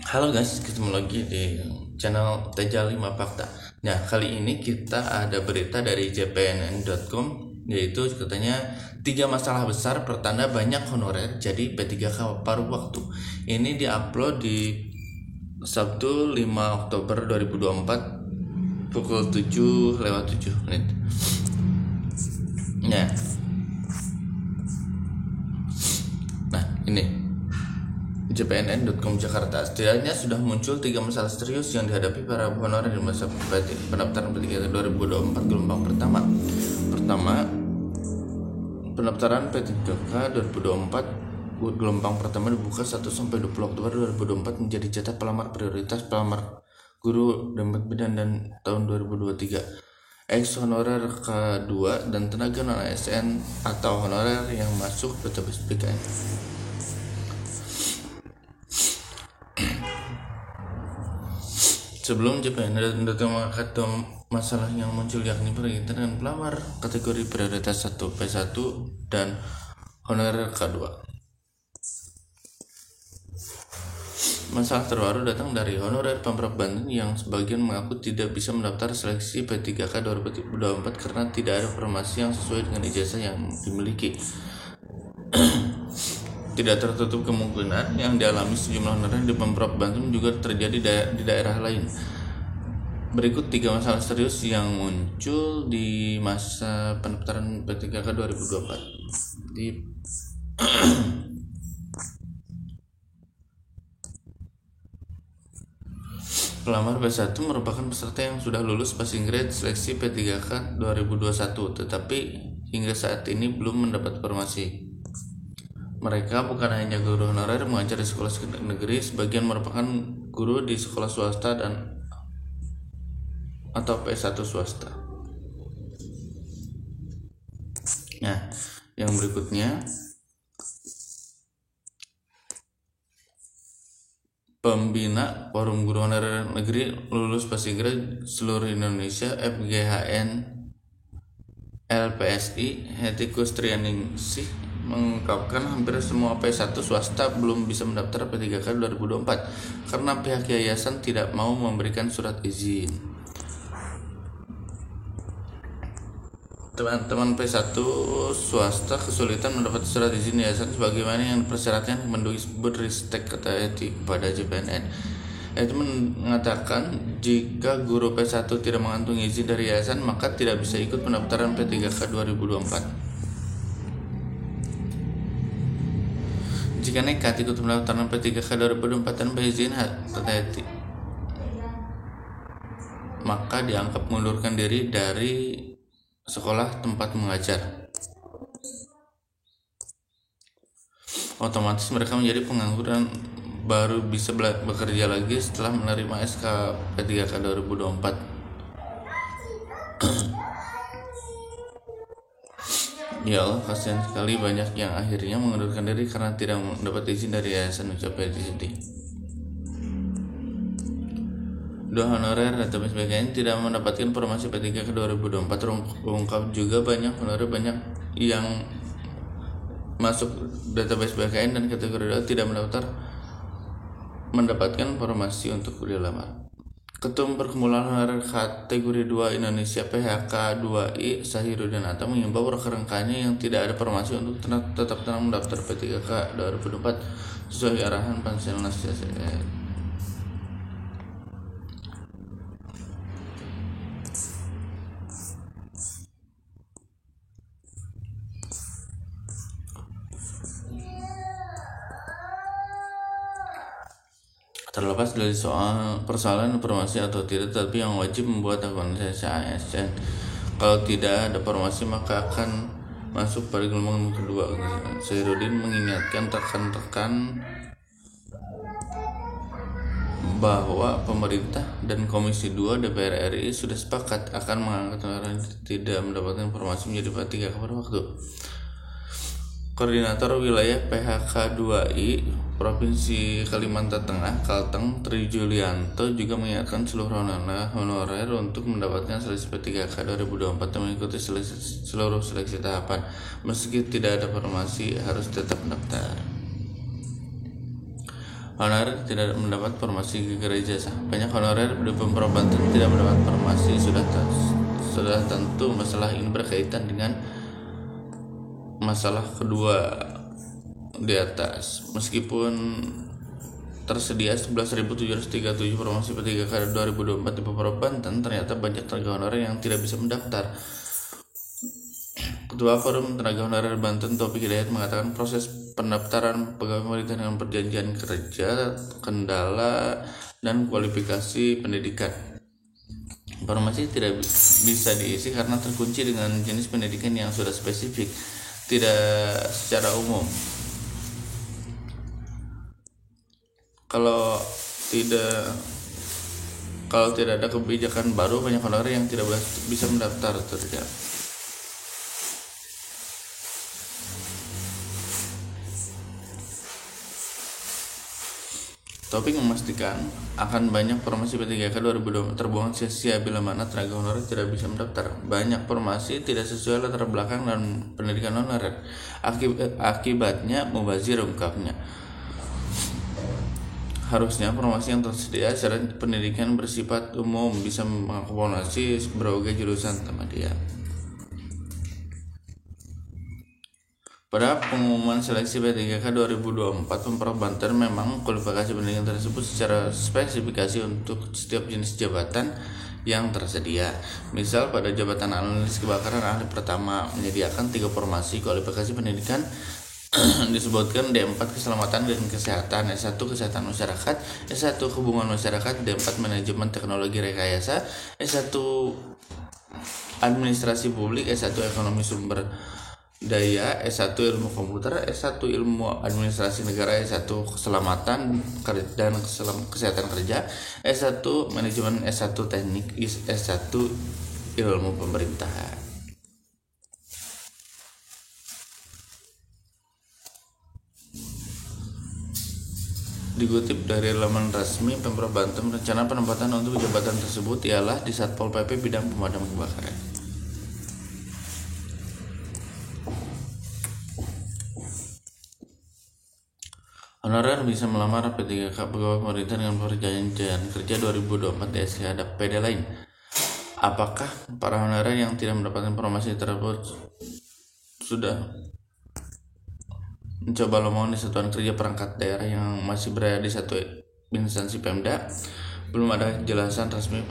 Halo guys, ketemu lagi di channel Teja 5 Fakta. Nah, kali ini kita ada berita dari jpnn.com, yaitu katanya 3 masalah besar pertanda banyak honorer jadi P3K paruh waktu. Ini diupload di Sabtu 5 Oktober 2024 pukul 7:07. Nah, ini jpnn.com Jakarta. Setidaknya sudah muncul 3 masalah serius yang dihadapi para honorer di masa pendaftaran P3K 2024 gelombang pertama. Pertama, pendaftaran P3K 2024 gelombang pertama dibuka 1-20 Oktober 2024 menjadi jatah pelamar prioritas pelamar guru dan bidan dan tahun 2023. Ex honorer K2 dan tenaga non ASN atau honorer yang masuk database PKN. Sebelum JPN mengangkat masalah yang muncul yakni berkaitan dengan pelamar kategori prioritas 1 P1 dan honorer K2. Masalah terbaru datang dari honorer Pemprov Banten yang sebagian mengaku tidak bisa mendaftar seleksi P3K 2024 karena tidak ada informasi yang sesuai dengan ijazah yang dimiliki. Tidak tertutup kemungkinan yang dialami sejumlah honorer di Pemprov Banten juga terjadi di daerah lain. Berikut 3 masalah serius yang muncul di masa pendaftaran P3K 2024. Pelamar P1 merupakan peserta yang sudah lulus passing grade seleksi P3K 2021, tetapi hingga saat ini belum mendapat informasi. Mereka bukan hanya guru honorer mengajar di sekolah negeri, sebagian merupakan guru di sekolah swasta dan atau P1 swasta. Nah, yang berikutnya, pembina Forum Guru Honorer Negeri lulus passing grade seluruh Indonesia FGHN LPSI Hetikus Trianingsih mengungkapkan hampir semua P1 swasta belum bisa mendaftar P3K 2024 karena pihak yayasan tidak mau memberikan surat izin. Teman-teman P1 swasta kesulitan mendapat surat izin yayasan sebagaimana yang dipersyaratkan Kemendikbudristek, kata Eti kepada JPNN. Eti mengatakan jika guru P1 tidak mengantongi izin dari yayasan maka tidak bisa ikut pendaftaran P3K 2024. Jika nekat ikut pendaftaran P3K 2024 tanpa izin, kata Eti, maka dianggap mengundurkan diri dari sekolah tempat mengajar. Otomatis mereka menjadi pengangguran baru bisa bekerja lagi setelah menerima SK P3K 2024. Ya Allah, kasihan sekali banyak yang akhirnya mengundurkan diri karena tidak mendapat izin dari yayasan, ucap Edi. Dua honorer database PKN tidak mendapatkan informasi P3K 2024. Terungkap juga banyak honorer yang masuk database PKN dan kategori 2 tidak mendapatkan informasi untuk dilamar. Ketum Perkumpulan Honorer Kategori 2 Indonesia PHK 2I Sahirudin Atta mengimbau rekan-rekannya yang tidak ada informasi untuk tetap tenang mendaftar P3K 2024 sesuai arahan Panselnas CSR. Terlepas dari soal persoalan informasi atau tidak, tapi yang wajib membuat organisasi ASN. Kalau tidak ada informasi maka akan masuk pada gelombang kedua. Sairuddin mengingatkan rekan-rekan bahwa pemerintah dan Komisi 2 DPR RI sudah sepakat akan mengangkat orang yang tidak mendapatkan informasi menjadi P3K pada waktu. Koordinator Wilayah PHK 2I Provinsi Kalimantan Tengah Kalteng Tri Julianto juga mengingatkan seluruh honorer untuk mendapatkan seleksi P3K 2024 dan mengikuti seluruh seleksi tahapan. Meski tidak ada informasi harus tetap mendaftar. Honorer tidak mendapat formasi gereja sah. Banyak honorer di Pemprov Banten tidak mendapat formasi. Sudah tentu masalah ini berkaitan dengan masalah kedua di atas. Meskipun tersedia 11.737 formasi P3K 2024 di Pemprov Banten, ternyata banyak tenaga honorer yang tidak bisa mendaftar. Ketua Forum Tenaga Honorer Banten Taufik Hidayat mengatakan proses pendaftaran pegawai pemerintah dengan perjanjian kerja, kendala, dan kualifikasi pendidikan. Informasi tidak bisa diisi karena terkunci dengan jenis pendidikan yang sudah spesifik, tidak secara umum. Kalau tidak ada kebijakan baru, banyak honorer yang tidak bisa mendaftar terjadi. Taufik memastikan akan banyak formasi P3K 2020 terbuang sia-sia bila mana tenaga honorer tidak bisa mendaftar. Banyak formasi tidak sesuai latar belakang dan pendidikan honorer. Akibatnya mubazir, ungkapnya. Harusnya formasi yang tersedia secara pendidikan bersifat umum bisa mengakomodasi berbagai jurusan, sama dia. Pada pengumuman seleksi P3K 2024, Pemprov Banten memang kualifikasi pendidikan tersebut secara spesifikasi untuk setiap jenis jabatan yang tersedia. Misal pada jabatan analis kebakaran ahli pertama menyediakan 3 formasi kualifikasi pendidikan disebutkan D4 keselamatan dan kesehatan, S1 kesehatan masyarakat, S1 hubungan masyarakat, D4 manajemen teknologi rekayasa, S1 administrasi publik, S1 ekonomi sumber daya, S1 ilmu komputer, S1 ilmu administrasi negara, S1 keselamatan dan kesehatan kerja, S1 manajemen, S1 teknik, S1 ilmu pemerintahan. Dikutip dari laman resmi Pemprov Banten, rencana penempatan untuk jabatan tersebut ialah di Satpol PP bidang pemadam kebakaran. Honorer bisa melamar P3K pegawai pemerintah dengan perjanjian kerja 2024 di SK ada PD lain. Apakah para honorer yang tidak mendapatkan promosi tersebut sudah mencoba lowongan di satuan kerja perangkat daerah yang masih berada di satu instansi Pemda? Belum ada kejelasan resmi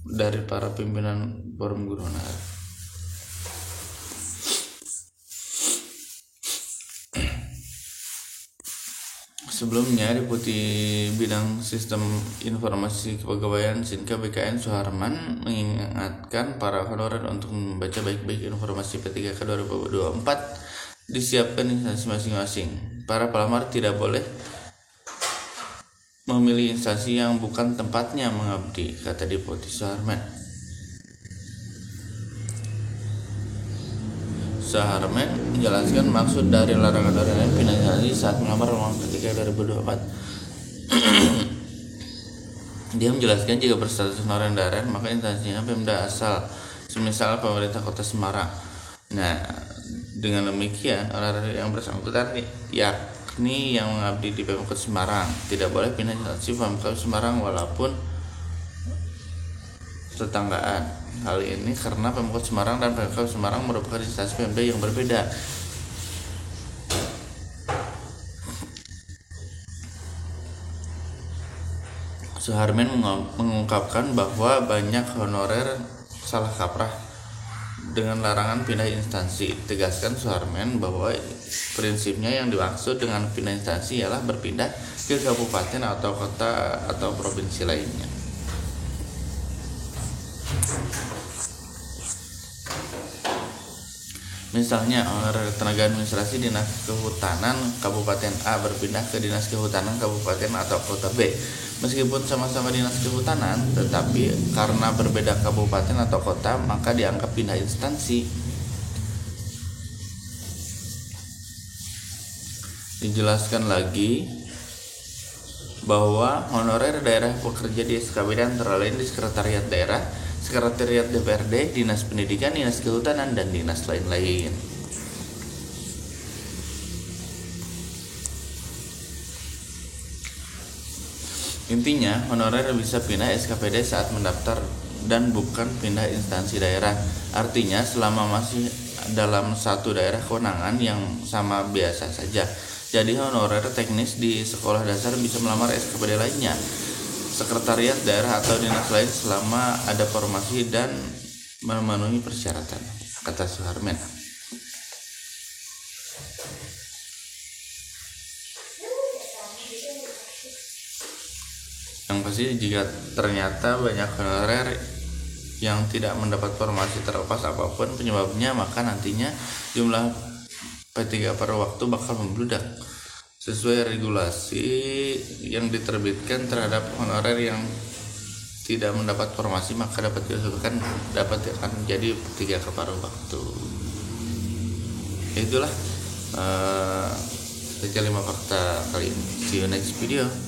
dari para pimpinan Forum Guru Honorer. Sebelumnya, Deputi Bidang Sistem Informasi Kepegawaian Sinka BKN Suharman mengingatkan para honorer untuk membaca baik-baik informasi P3K 2024 disiapkan instansi masing-masing. Para pelamar tidak boleh memilih instansi yang bukan tempatnya mengabdi, kata Deputi Suharman. Suharman menjelaskan maksud dari larangan honorer pindah instansi saat melamar lowongan P3K 2024. Dia menjelaskan jika berstatus honorer daerah maka instansinya Pemda asal, semisal pemerintah Kota Semarang. Nah, dengan demikian honorer yang bersangkutan yakni yang mengabdi di Pemkot Semarang tidak boleh pindah instansi Pemkot Semarang walaupun tetanggaan. Hal ini karena Pemkot Semarang dan Pemkot Semarang merupakan instansi Pemda yang berbeda. Suharman mengungkapkan bahwa banyak honorer salah kaprah dengan larangan pindah instansi. Tegaskan Suharman bahwa prinsipnya yang dimaksud dengan pindah instansi ialah berpindah ke kabupaten atau kota atau provinsi lainnya. Misalnya, honorer tenaga administrasi Dinas Kehutanan Kabupaten A berpindah ke Dinas Kehutanan Kabupaten atau Kota B. Meskipun sama-sama Dinas Kehutanan, tetapi karena berbeda kabupaten atau kota, maka dianggap pindah instansi. Dijelaskan lagi bahwa honorer daerah bekerja di SKB antara lain di Sekretariat Daerah, Sekretariat DPRD, Dinas Pendidikan, Dinas Kehutanan, dan dinas lain-lain. Intinya, honorer bisa pindah SKPD saat mendaftar dan bukan pindah instansi daerah. Artinya, selama masih dalam satu daerah kewenangan yang sama biasa saja. Jadi honorer teknis di sekolah dasar bisa melamar SKPD lainnya, sekretariat daerah atau dinas lain selama ada formasi dan memenuhi persyaratan, kata Suharmen. Yang pasti jika ternyata banyak honorer yang tidak mendapat formasi terlepas apapun penyebabnya, maka nantinya jumlah P3 per waktu bakal membludak sesuai regulasi yang diterbitkan terhadap honorer yang tidak mendapat formasi, maka dapat akan menjadi P3 per waktu. Itulah Teja 5 fakta kali ini. See you next video.